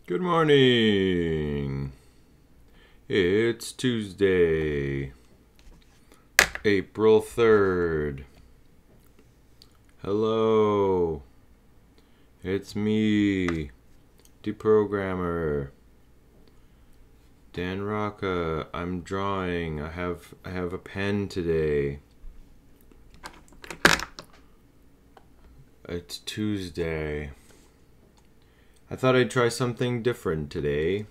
Good morning. It's Tuesday, April 3rd. Hello. It's me, deprogramr. Dan Rocca. I'm drawing. I have a pen today. It's Tuesday. I thought I'd try something different today.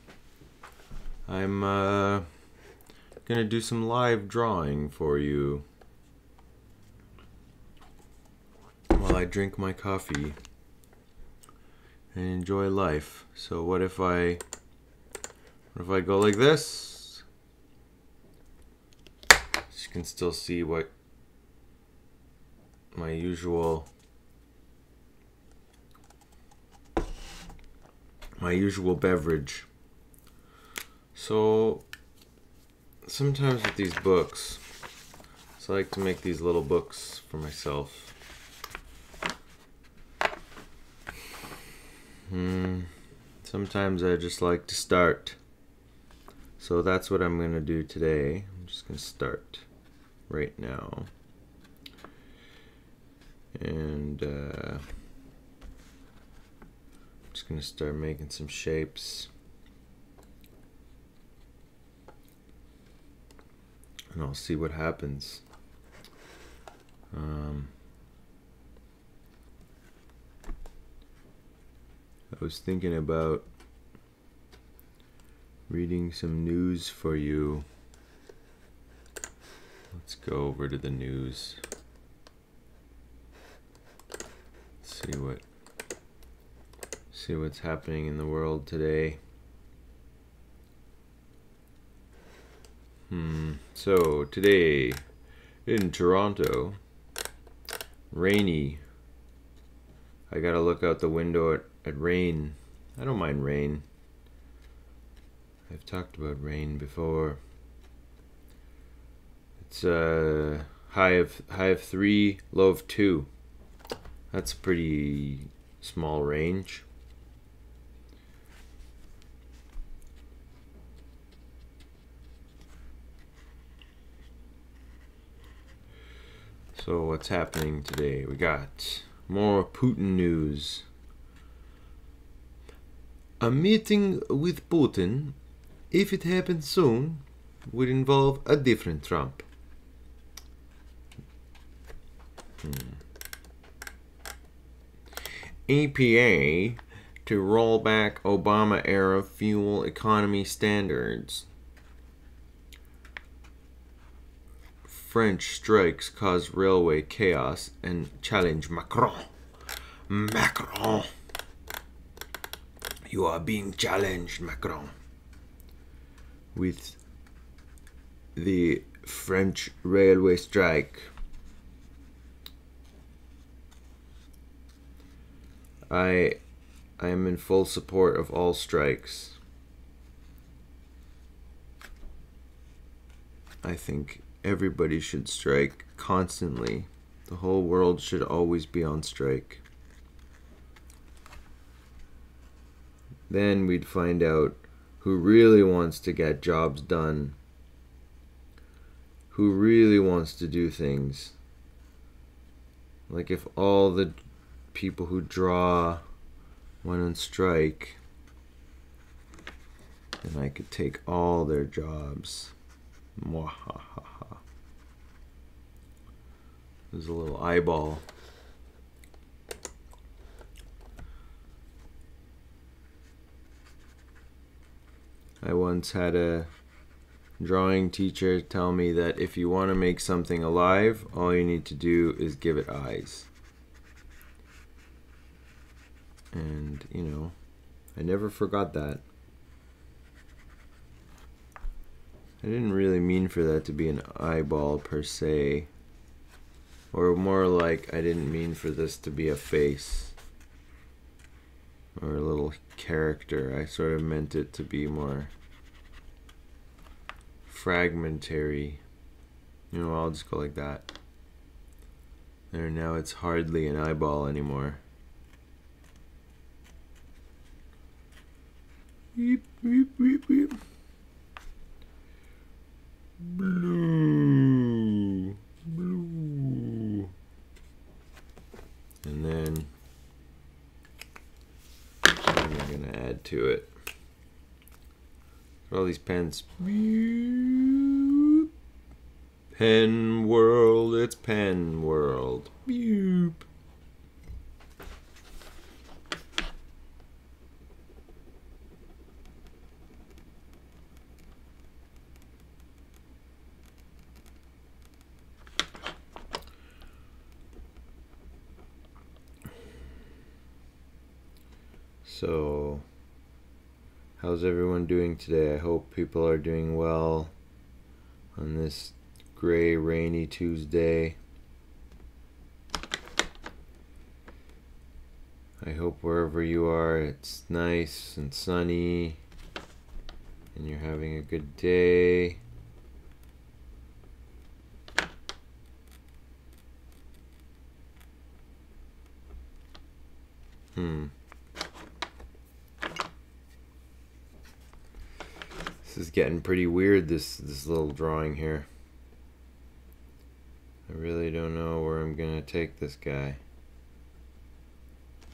I'm gonna do some live drawing for you while I drink my coffee and enjoy life. So what if I go like this? You can still see what my usual beverage. So sometimes with these books, I like to make these little books for myself. Sometimes I just like to start. So that's what I'm gonna do today. I'm just gonna start right now. And just gonna start making some shapes, and I'll see what happens. I was thinking about reading some news for you. Let's go over to the news. See what's happening in the world today. So today in Toronto, rainy. I gotta look out the window at rain. I don't mind rain. I've talked about rain before. It's high of 3, low of 2. That's a pretty small range. So what's happening today? We got more Putin news. A meeting with Putin, if it happens soon, would involve a different Trump. EPA to roll back Obama-era fuel economy standards. French strikes cause railway chaos and challenge Macron. Macron. You are being challenged, Macron. With the French railway strike. I am in full support of all strikes. I think everybody should strike constantly. The whole world should always be on strike. Then we'd find out who really wants to get jobs done. Who really wants to do things. Like if all the people who draw went on strike, then I could take all their jobs. Mwahaha. There's a little eyeball. I once had a drawing teacher tell me that if you want to make something alive, all you need to do is give it eyes. And, you know, I never forgot that. I didn't really mean for that to be an eyeball per se. Or more like, I didn't mean for this to be a face. Or a little character. I sort of meant it to be more fragmentary. You know, I'll just go like that. There, now it's hardly an eyeball anymore. beep, beep. Blue. Blue. And then what am I going to add to it? All these pens. Pen world, it's pen world. Boop. So, how's everyone doing today? I hope people are doing well on this gray, rainy Tuesday. I hope wherever you are, it's nice and sunny and you're having a good day. This is getting pretty weird, this little drawing here. I really don't know where I'm gonna take this guy.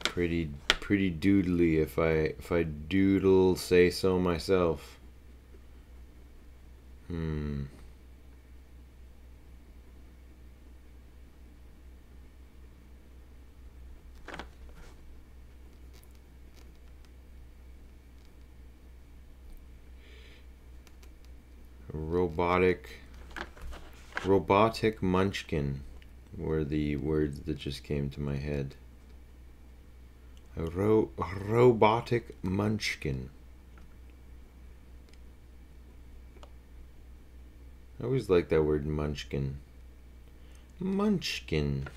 Pretty doodly if I doodle say so myself. Robotic munchkin were the words that just came to my head. A robotic munchkin. I always like that word munchkin. Munchkin.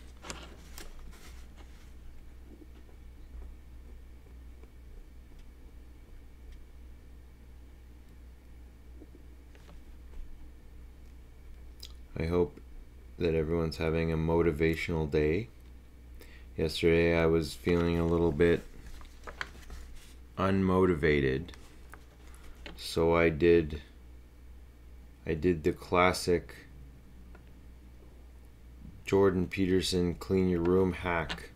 I hope that everyone's having a motivational day. Yesterday I was feeling a little bit unmotivated, so I did the classic Jordan Peterson clean your room hack.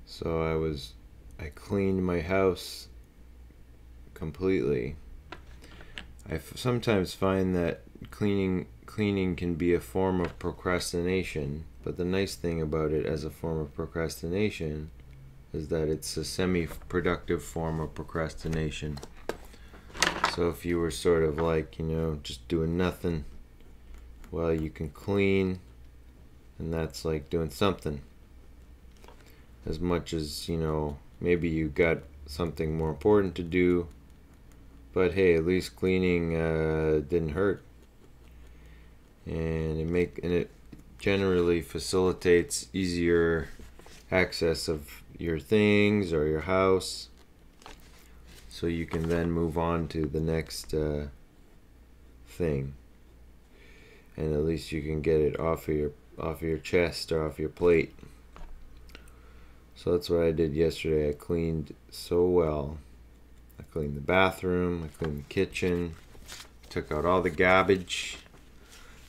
So I cleaned my house completely. I sometimes find that cleaning can be a form of procrastination, but the nice thing about it as a form of procrastination is that it's a semi-productive form of procrastination. So if you were sort of like, just doing nothing, well, you can clean, and that's like doing something. As much as, maybe you got something more important to do, but hey, at least cleaning didn't hurt. And it generally facilitates easier access of your things or your house, so you can then move on to the next thing, and at least you can get it off of your chest or off your plate. So that's what I did yesterday. I cleaned so well. I cleaned the bathroom, I cleaned the kitchen, took out all the garbage.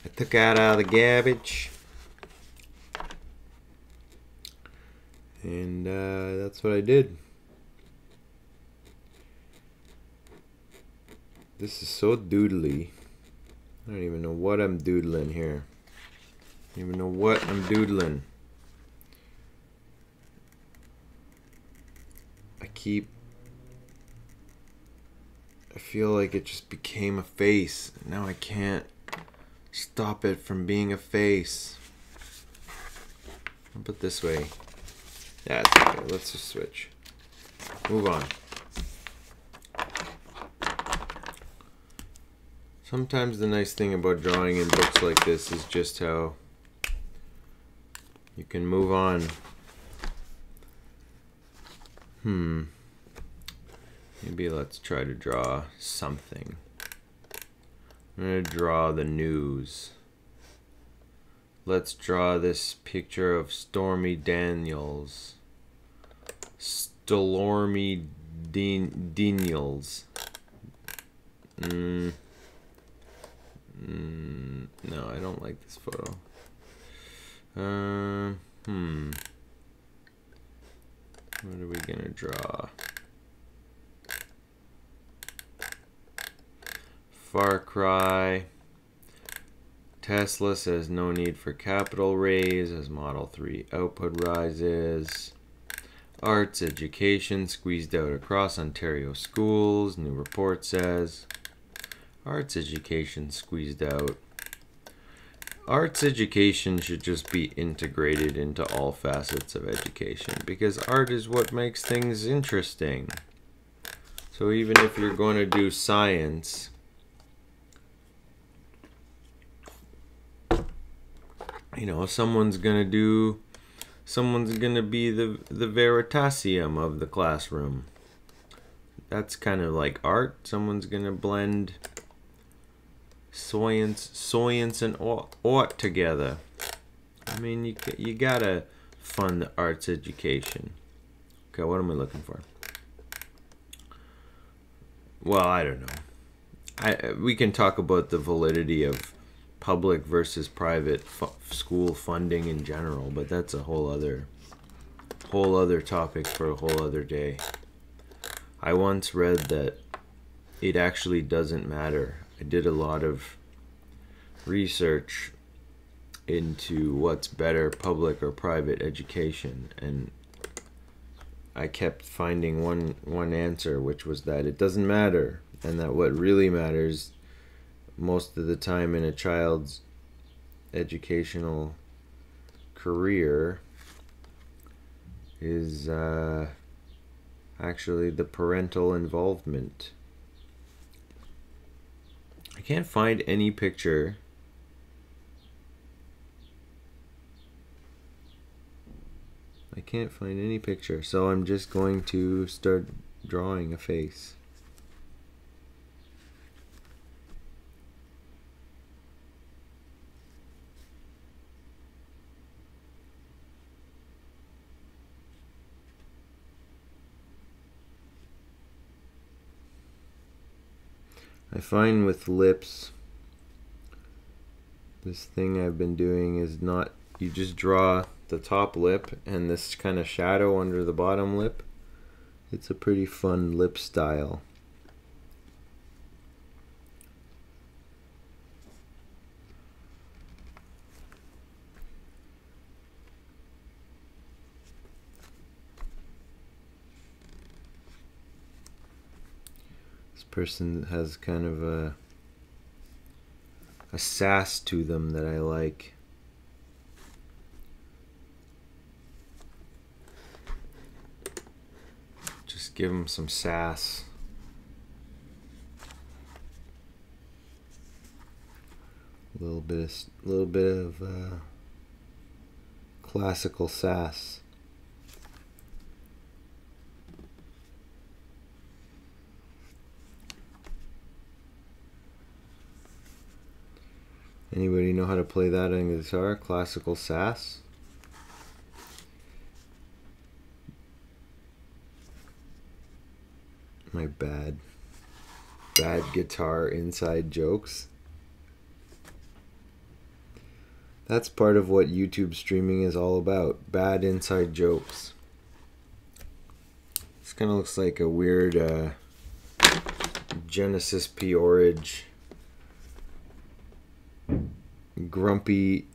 I took out all the garbage, and that's what I did. This is so doodly. I don't even know what I'm doodling here. I don't even know what I'm doodling. I feel like it just became a face. Now I can't stop it from being a face. How about this way? Yeah, it's okay. Let's just switch. Move on. Sometimes the nice thing about drawing in books like this is just how you can move on. Maybe let's try to draw something. I'm going to draw the news. Let's draw this picture of Stormy Daniels. Stormy Daniels. No, I don't like this photo. What are we gonna draw? Far Cry. Tesla says no need for capital raise as Model 3 output rises. Arts education squeezed out across Ontario schools. New report says. Arts education squeezed out. Arts education should just be integrated into all facets of education because art is what makes things interesting. So even if you're going to do science, you know, someone's going to be the Veritasium of the classroom. That's kind of like art. Someone's going to blend science and art together. I mean, you gotta fund the arts education. Okay, what am I looking for? Well, I don't know. We can talk about the validity of public versus private school funding in general, but that's a whole other topic for a whole other day. I once read that it actually doesn't matter. I did a lot of research into what's better, public or private education, and I kept finding one answer, which was that it doesn't matter, and that what really matters most of the time in a child's educational career is actually the parental involvement. I can't find any picture. I can't find any picture, so I'm just going to start drawing a face. I find with lips, this thing I've been doing is not, you just draw the top lip and this kind of shadow under the bottom lip. It's a pretty fun lip style. Person has kind of a sass to them that I like. Just give them some sass. A little bit of classical sass. Anybody know how to play that on guitar? Classical sass? My bad guitar inside jokes. That's part of what YouTube streaming is all about. Bad inside jokes. This kind of looks like a weird Genesis Peorage grumpy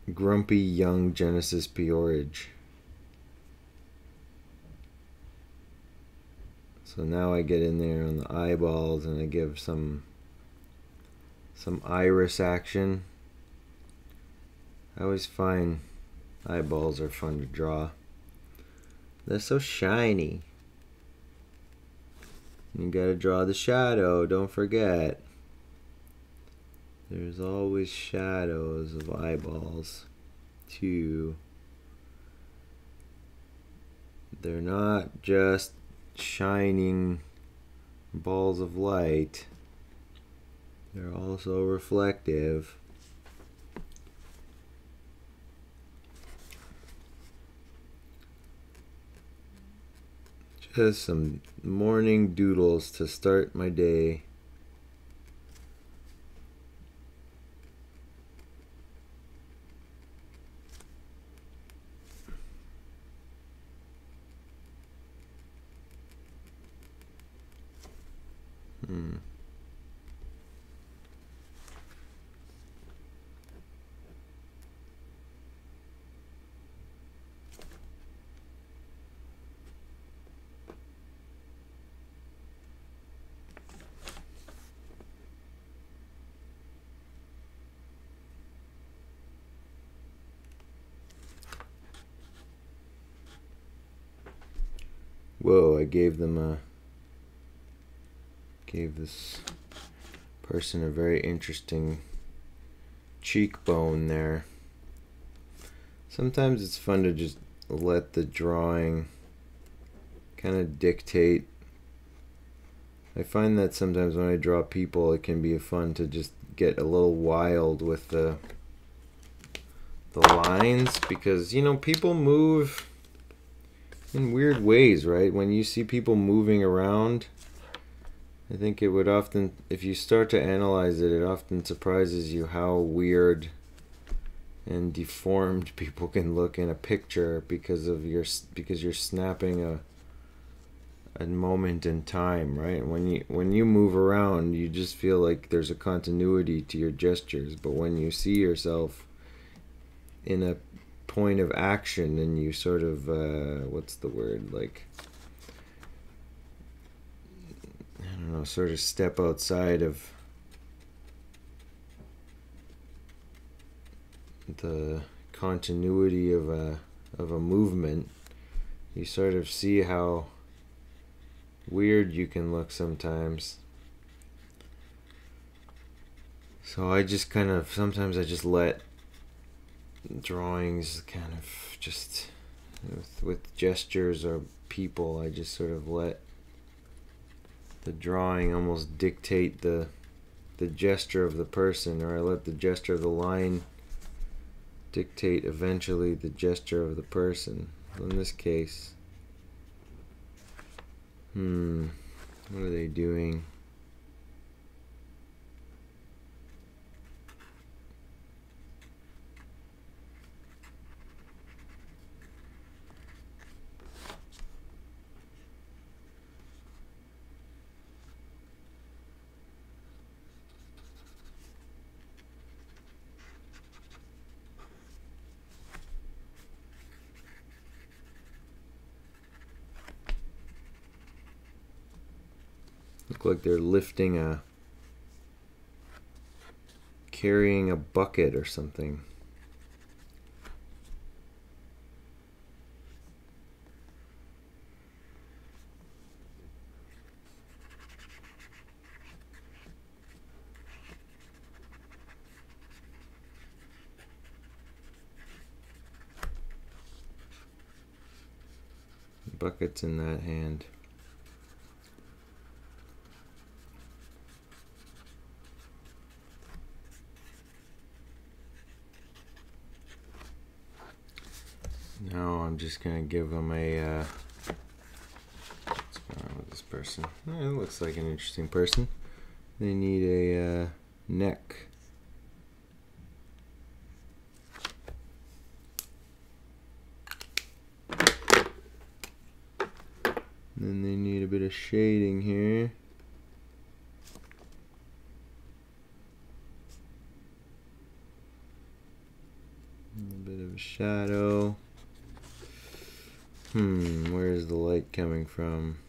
young Genesis Peorage. So now I get in there on the eyeballs and I give some iris action. I always find eyeballs are fun to draw. They're so shiny. You gotta draw the shadow, don't forget. There's always shadows of eyeballs, too. They're not just shining balls of light. They're also reflective. Just some morning doodles to start my day. Whoa, I gave this person a very interesting cheekbone there. Sometimes it's fun to just let the drawing kind of dictate. I find that sometimes when I draw people, it can be fun to just get a little wild with the lines, because, you know, people move in weird ways, right? When you see people moving around, I think it would often, if you start to analyze it, it often surprises you how weird and deformed people can look in a picture because you're snapping a moment in time, right? When you move around, you just feel like there's a continuity to your gestures, but when you see yourself in a point of action and you sort of what's the word, like, I don't know, sort of step outside of the continuity of a movement, you sort of see how weird you can look sometimes. So I just kind of, sometimes I just let drawings kind of just with gestures or people, I just sort of let the drawing almost dictate the gesture of the person, or I let the gesture of the line dictate eventually the gesture of the person. So in this case, what are they doing? Look like they're carrying a bucket or something. The bucket's in that hand. Now I'm just gonna give them a what's going on with this person? It looks like an interesting person. They need a neck. Then they need a bit of shading here. A bit of a shadow. Where's the light coming from?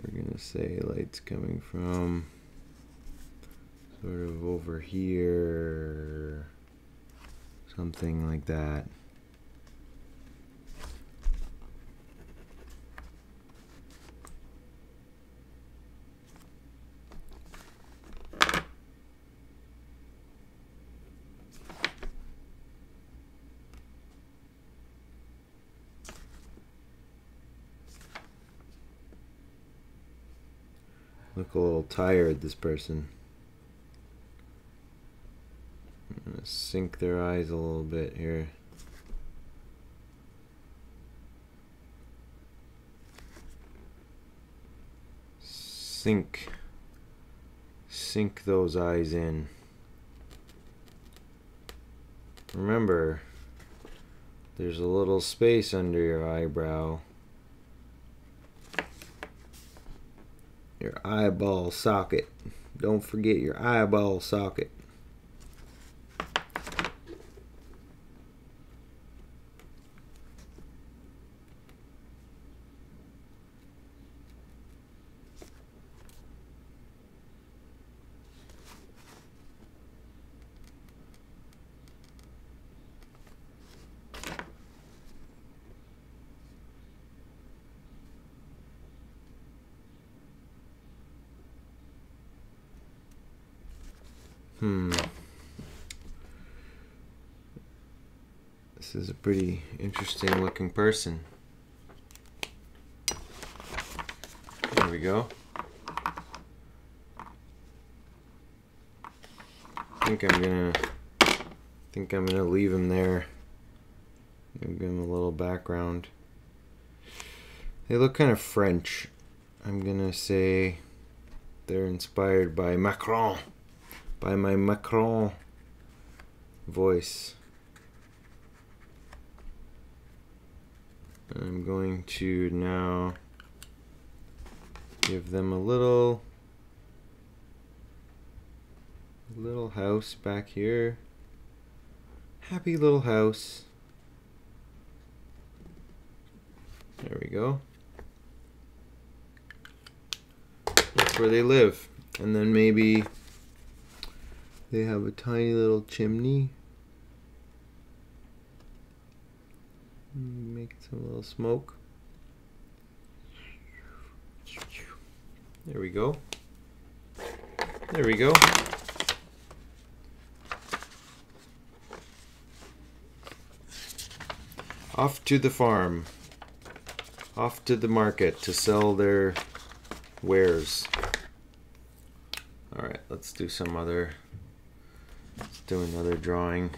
We're gonna say light's coming from sort of over here, something like that. Look a little tired, this person. I'm gonna sink their eyes a little bit here. Sink those eyes in. Remember, there's a little space under your eyebrow. Your eyeball socket. Don't forget your eyeball socket. This is a pretty interesting looking person. There we go. I think I'm gonna leave him there. Give him a little background. They look kind of French. I'm gonna say they're inspired by Macron. By my Macron voice. I'm going to now give them a little house back here. Happy little house. There we go. That's where they live. And then maybe they have a tiny little chimney. Make some little smoke. There we go. There we go. Off to the farm. Off to the market to sell their wares. Alright, let's do some other. Let's do another drawing.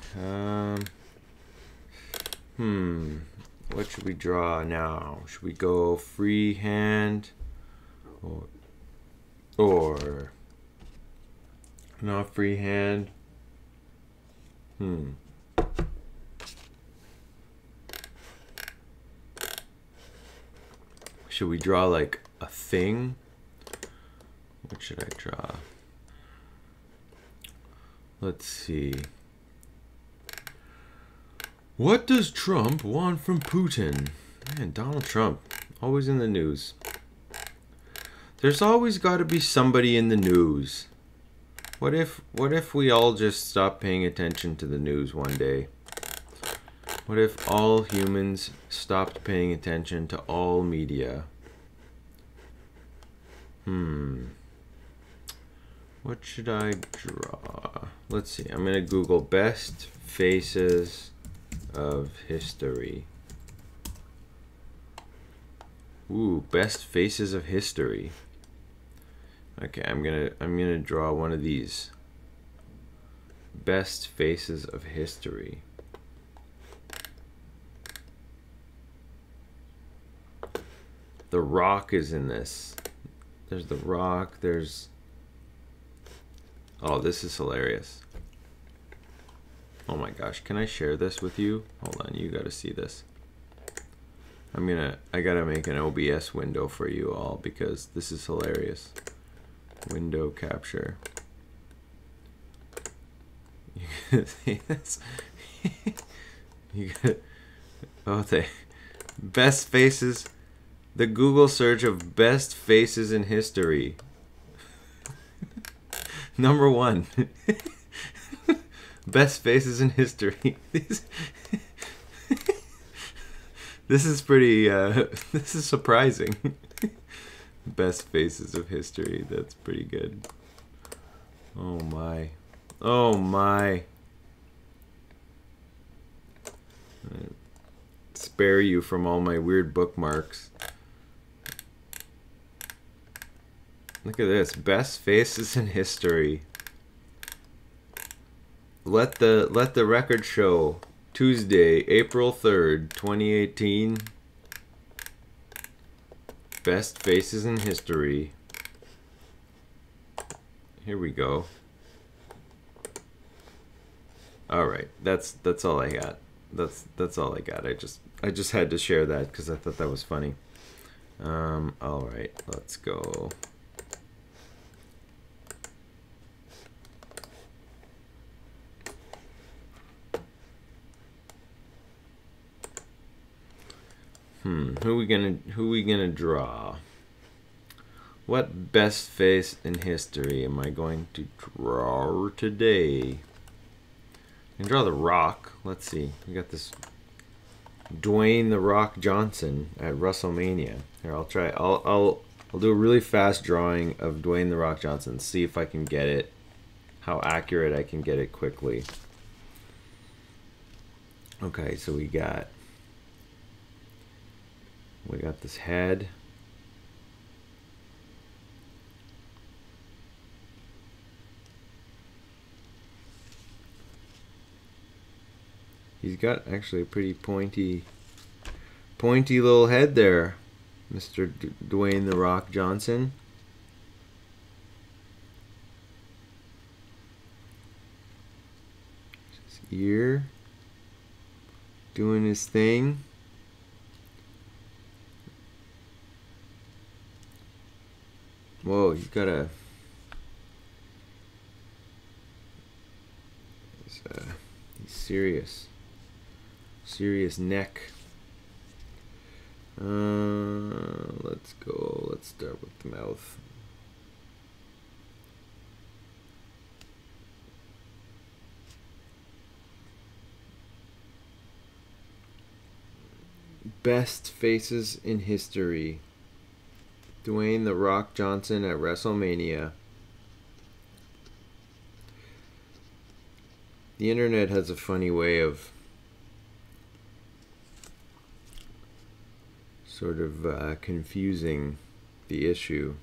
What should we draw now? Should we go freehand or not freehand? Should we draw like a thing? What should I draw? Let's see. What does Trump want from Putin? Man, Donald Trump, always in the news. There's always got to be somebody in the news. What if we all just stop paying attention to the news one day? What if all humans stopped paying attention to all media? What should I draw? Let's see. I'm going to Google best faces of history. Ooh, best faces of history. Okay, I'm gonna draw one of these. Best faces of history. The Rock is in this. There's The Rock, there's... Oh, this is hilarious. Oh my gosh, can I share this with you? Hold on, you gotta see this. I gotta make an OBS window for you all because this is hilarious. Window capture. You gotta see this? You gotta, oh, best faces, the Google search of best faces in history. Number 1. Best faces in history. This is pretty, this is surprising. Best faces of history. That's pretty good. Oh my. Oh my. Spare you from all my weird bookmarks. Look at this. Best faces in history. Let the record show. Tuesday, April 3rd, 2018. Best faces in history. Here we go. All right, that's all I got. That's all I got. I just had to share that because I thought that was funny. All right, let's go. Who we gonna draw? What best face in history am I going to draw today? I can draw The Rock. Let's see. We got this Dwayne The Rock Johnson at WrestleMania. Here, I'll try. I'll do a really fast drawing of Dwayne The Rock Johnson. See if I can get it. How accurate I can get it quickly. Okay, so we got this head. He's got actually a pretty pointy little head there, Mr. Dwayne The Rock Johnson. His ear doing his thing. Whoa, he's got a he's serious neck. Let's go. Let's start with the mouth. Best faces in history. Dwayne The Rock Johnson at WrestleMania. The internet has a funny way of sort of confusing the issue.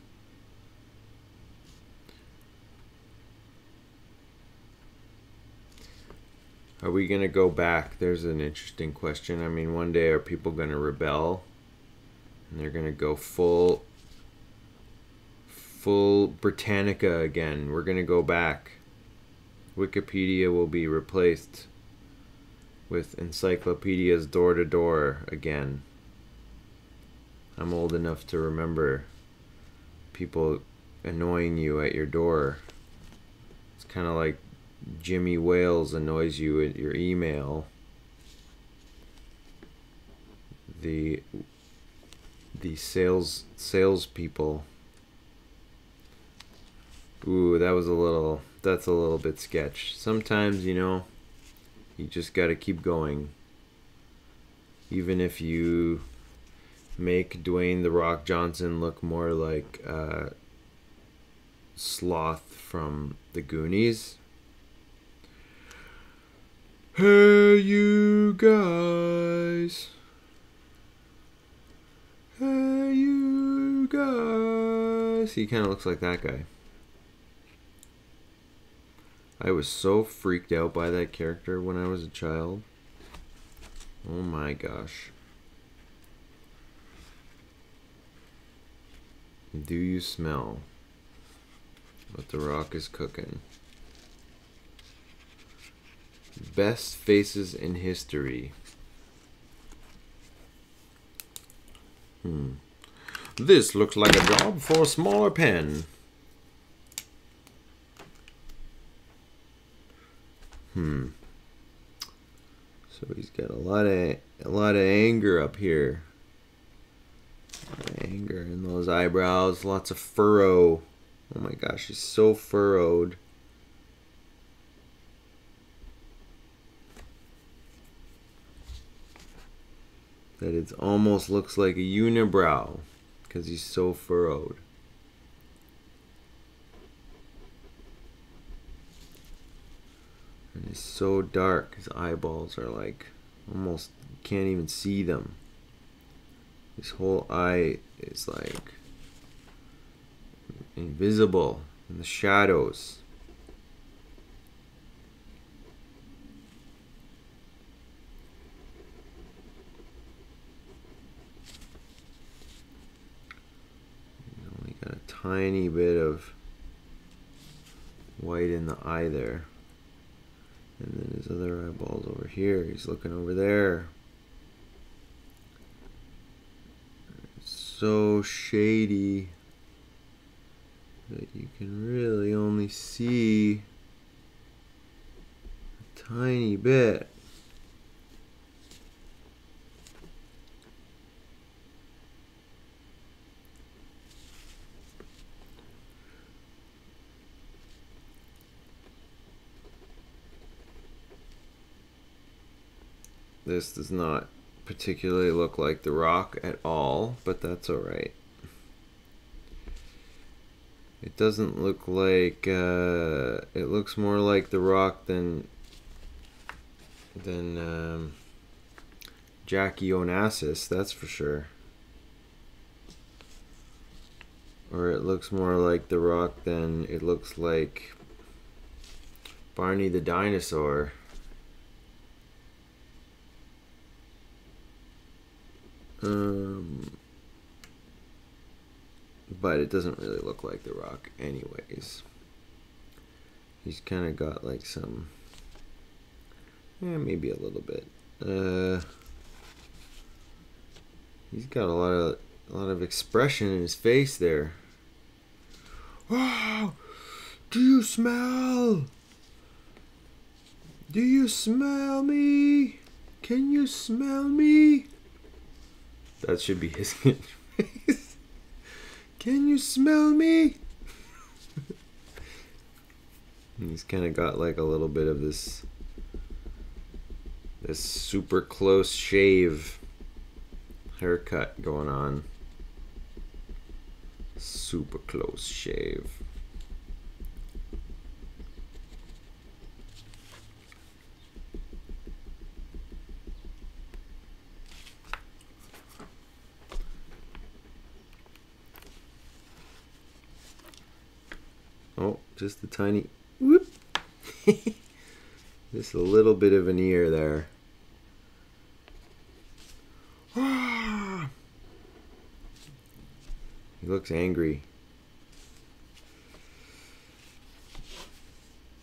Are we going to go back? There's an interesting question. I mean, one day are people going to rebel and they're going to go full Britannica again? We're going to go back. Wikipedia will be replaced with encyclopedias door to door again. I'm old enough to remember people annoying you at your door. It's kind of like Jimmy Wales annoys you at your email. The salespeople. Ooh, that's a little bit sketch. Sometimes, you know, you just gotta keep going. Even if you make Dwayne The Rock Johnson look more like Sloth from the Goonies. Hey, you guys. Hey, you guys. He kind of looks like that guy. I was so freaked out by that character when I was a child. Oh my gosh. Do you smell what The Rock is cooking? Best faces in history. This looks like a job for a smaller pen. So he's got a lot of anger up here. Anger in those eyebrows, lots of furrow. Oh my gosh, he's so furrowed. That it almost looks like a unibrow because he's so furrowed. And he's so dark, his eyeballs are like, almost can't even see them. His whole eye is like invisible in the shadows. He's only got a tiny bit of white in the eye there. And then his other eyeball's over here. He's looking over there. It's so shady that you can really only see a tiny bit. This does not particularly look like the rock at all, but that's alright. It doesn't look like, it looks more like the rock than Jackie Onassis, that's for sure. Or it looks more like the rock than it looks like Barney the dinosaur. But it doesn't really look like the rock anyways. He's kind of got like some, maybe a little bit. He's got a lot of expression in his face there. Wow! Do you smell? Do you smell me? Can you smell me? That should be his face. Can you smell me? He's kind of got like a little bit of this super close shave haircut going on. Super close shave. Oh, just a tiny whoop. Just a little bit of an ear there. He looks angry.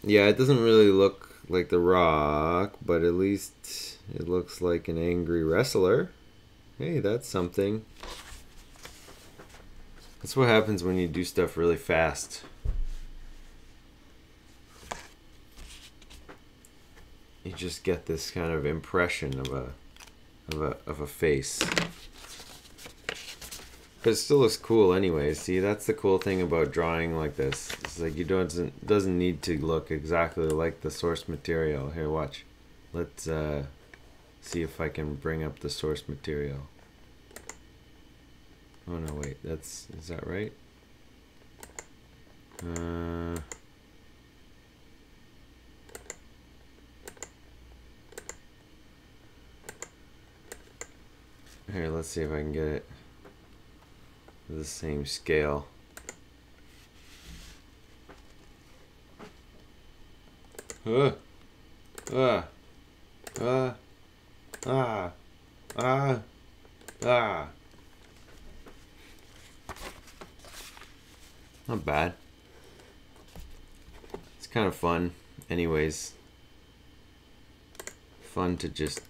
Yeah, it doesn't really look like the rock, but at least it looks like an angry wrestler. Hey, that's something. That's what happens when you do stuff really fast. You just get this kind of impression of a face. But it still looks cool anyways. See, that's the cool thing about drawing like this. It's like doesn't need to look exactly like the source material. Here, watch. Let's see if I can bring up the source material. Oh no, wait. Is that right? Here, let's see if I can get it to the same scale. Not bad. It's kind of fun. Anyways, fun to just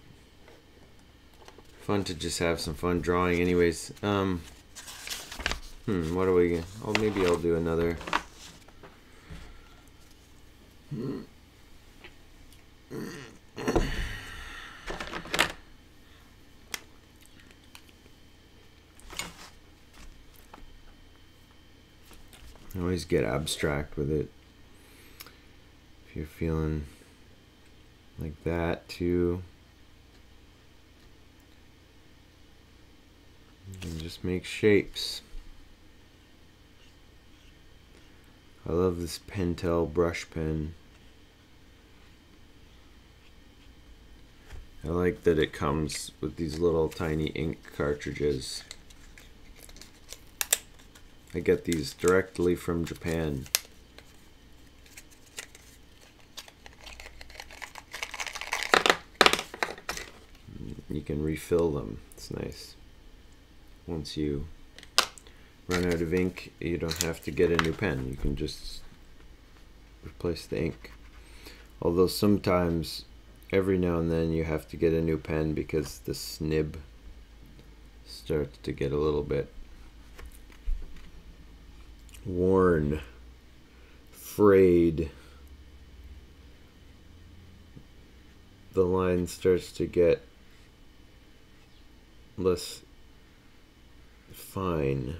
have some fun drawing. Anyways, what are we? Oh, maybe I'll do another. I always get abstract with it. If you're feeling like that too, and just make shapes. I love this Pentel brush pen. I like that it comes with these little tiny ink cartridges. I get these directly from Japan. You can refill them. It's nice. Once you run out of ink, you don't have to get a new pen. You can just replace the ink. Although sometimes, every now and then, you have to get a new pen because this nib starts to get a little bit worn, frayed. The line starts to get less fine.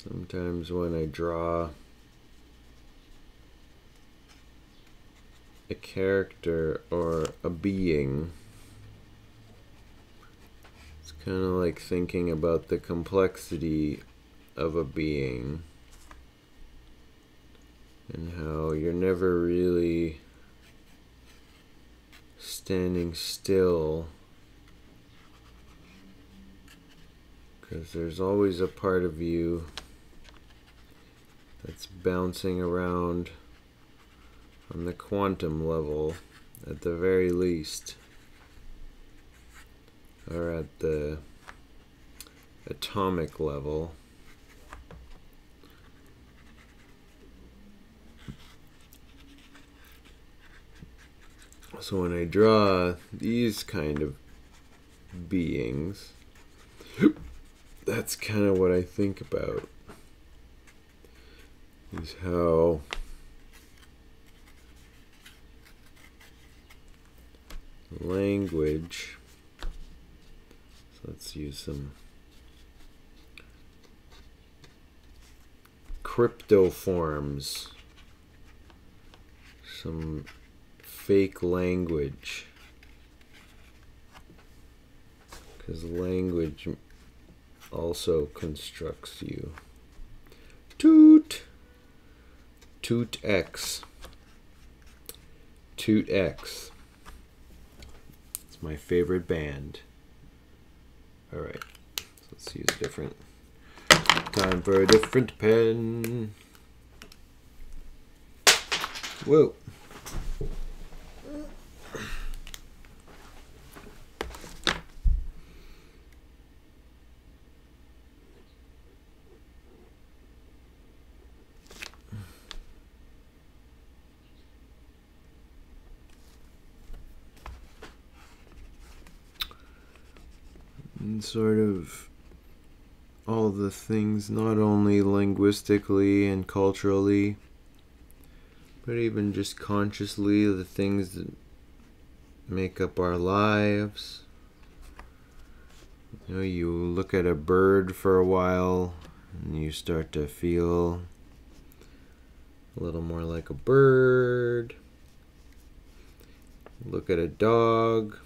Sometimes when I draw a character or a being, it's kind of like thinking about the complexity of a being and how you're never really standing still, because there's always a part of you that's bouncing around on the quantum level at the very least, or at the atomic level. So when I draw these kind of beings, that's kind of what I think about, is how language, so let's use some cryptoforms, some fake language, because language also constructs you. Toot! Toot X. Toot X. It's my favorite band. Alright, so let's use different. Time for a different pen. Whoa. And sort of all the things, not only linguistically and culturally, but even just consciously, the things that make up our lives. You know, you look at a bird for a while and you start to feel a little more like a bird. Look at a dog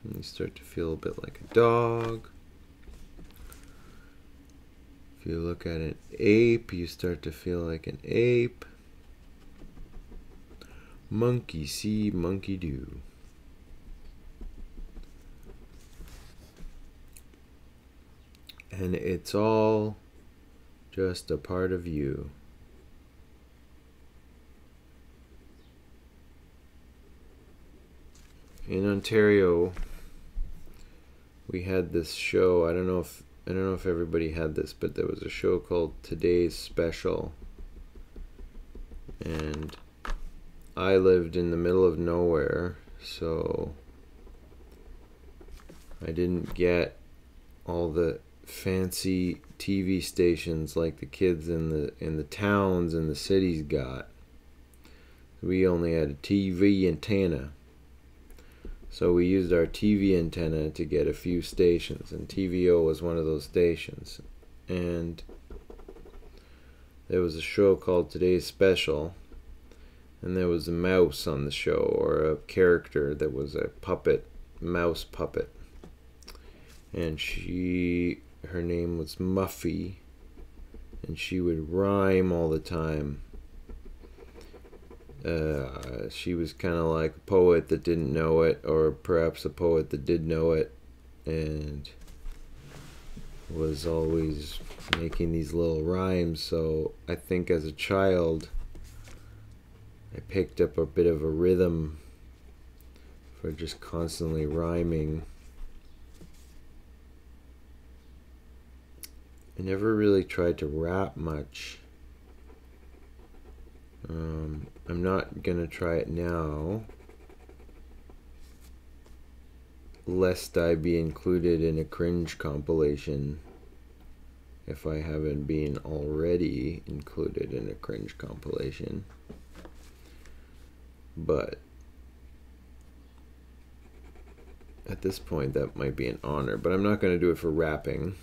and you start to feel a bit like a dog. If you look at an ape, you start to feel like an ape. Monkey see, monkey do. And it's all just a part of you. In Ontario, we had this show. I don't know if everybody had this, but there was a show called Today's Special. And I lived in the middle of nowhere, so I didn't get all the fancy TV stations like the kids in the towns and the cities got. We only had a TV antenna. So we used our TV antenna to get a few stations, and TVO was one of those stations. And there was a show called Today's Special, and there was a mouse on the show, or a character that was a puppet, mouse puppet. And her name was Muffy, and she would rhyme all the time. She was kind of like a poet that didn't know it, or perhaps a poet that did know it, and was always making these little rhymes. So I think as a child I picked up a bit of a rhythm for just constantly rhyming. I never really tried to rap much. I'm not gonna try it now, lest I be included in a cringe compilation if I haven't been already included in a cringe compilation. But at this point that might be an honor, but I'm not gonna do it for rapping.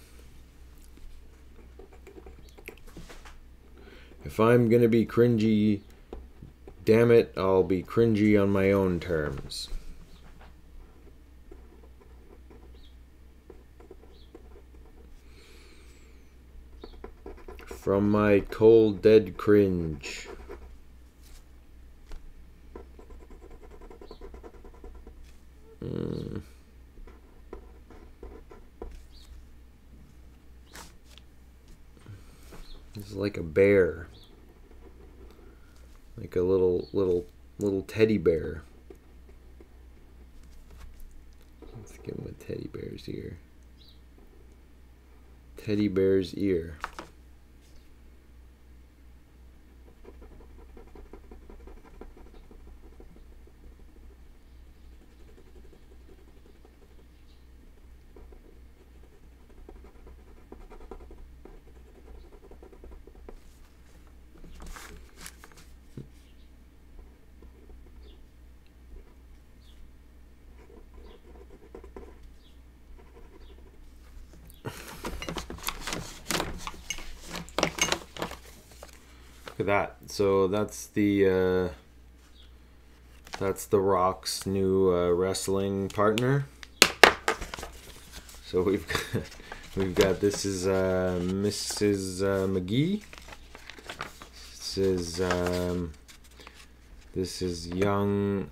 If I'm gonna be cringy, damn it, I'll be cringy on my own terms. From my cold, dead cringe. It's like a bear. Like a little teddy bear. Let's give him a teddy bear's ear. Teddy bear's ear. Look at that. So that's the Rock's new wrestling partner. So we've got this is Mrs. McGee. This is young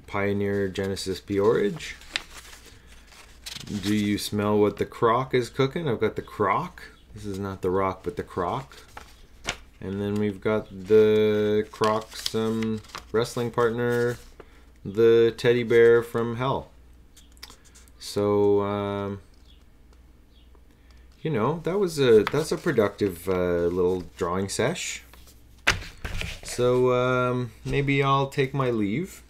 Pioneer Genesis Peorage. Do you smell what the Croc is cooking? I've got the Croc. This is not the Rock, but the Croc. And then we've got the Croc's wrestling partner, the teddy bear from hell. So, you know, that's a productive little drawing sesh. So maybe I'll take my leave.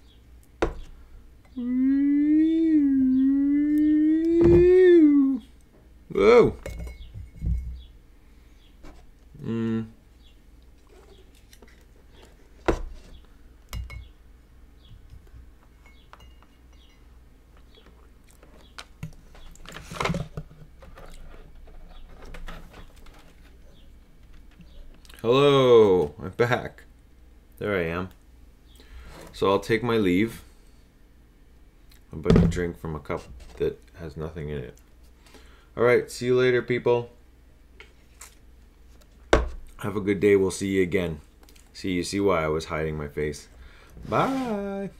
Whoa. Hello, I'm back. There I am. So I'll take my leave. I'm about to drink from a cup that has nothing in it. Alright, see you later, people. Have a good day. We'll see you again. See why I was hiding my face. Bye.